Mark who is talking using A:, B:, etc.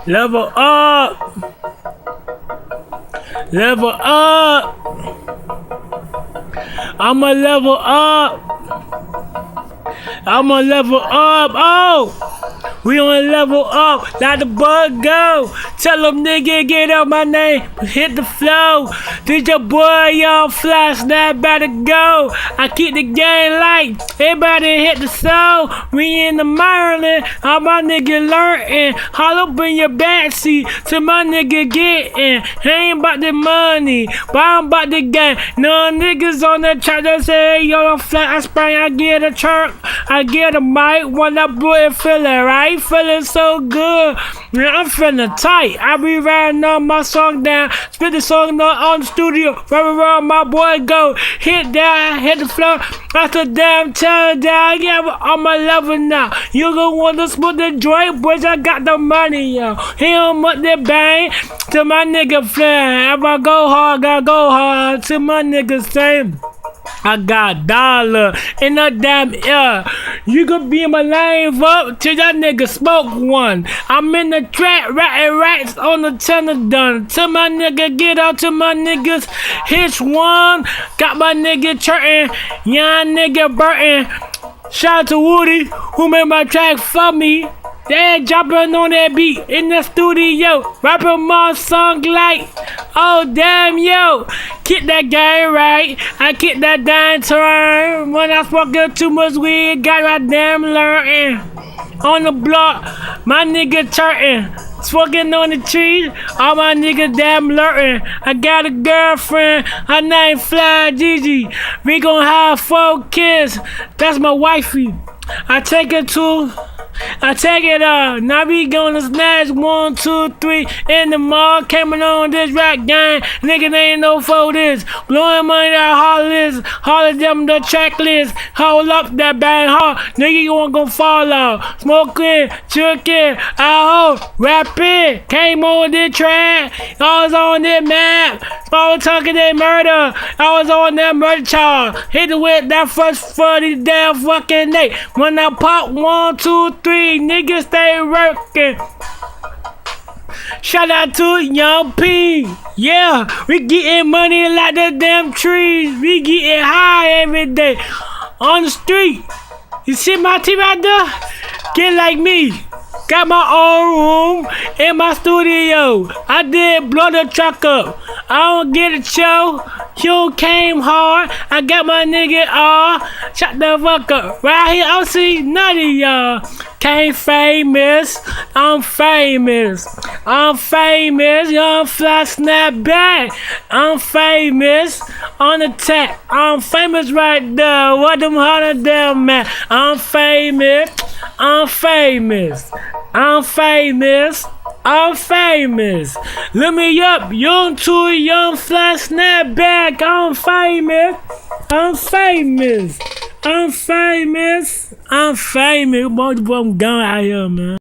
A: Level up. Level up. I'ma level up. I'ma level up. Oh, we on level up. Let the bug go. Tell them nigga get up my name. Hit the flow. This your boy Young Fly. Snap better go. I keep the game light. Everybody hit the soul. We in the Maryland. All my nigga learning. All up in your backseat. Till my nigga getting. I ain't about the money, but I'm about the game. No niggas on the track that say Young Fly. I spring. I get a chirp. I get a mic when I boy feeling right. Feeling so good. Man, I'm feeling tight. I be writing on my song down. Spit the song on the studio. Wherever my boy go. Hit down, hit the floor. That's the damn turn down. Yeah, I'm on my level now. You gon' wanna smoke the joint, boys. I got the money, yo. He don't want the bang. To my nigga flying. If I go hard, gotta go hard. To my nigga same. I got dollar in the damn air. You could be in my lane up till that nigga smoke one. I'm in the track, ratting rats on the tenor done. Till my nigga get out to my niggas hitch one. Got my nigga churtin', young nigga Burton. Shout out to Woody who made my track for me. They jumping on that beat in the studio, rapping my song like, oh damn yo, keep that guy right. I keep that damn turn. When I smoke too much weed, got my damn learning. On the block, my nigga turning. Smoking on the trees, all my niggas damn lurking. I got a girlfriend, her name Fly Gigi. We gon' have 4 kids, that's my wifey. I take it out. Now we gonna smash 1, 2, 3 in the mall. Coming on this rap gang. Nigga, they ain't no for this. Blowing money out Hollis. Hollis them the checklist. Hold up that bang hard. Nigga, you ain't gon' fall out. Smoking, chucking, out, rapping. Came on this track. I was on this map. I was talking that murder. I was on that murder charge. Hit it with that first 40 damn fucking day. When I pop 1, 2, 3. Niggas stay working. Shout out to Young P. Yeah, we getting money like the damn trees. We getting high every day on the street. You see my team out there? Get like me. Got my own room in my studio. I did blow the truck up. I don't get a show. You came hard. I got my nigga all. Shut the fuck up. Right here, I don't see none of y'all. Came famous. I'm famous. I'm famous. Young Fly snap back. I'm famous. On attack. I'm famous right there. What them hundred them man? I'm famous. I'm famous. I'm famous. I'm famous. Look me up. Young to Young Fly snap back. I'm famous. I'm famous. I'm famous. I'm famous. Boy, I'm going out here, man.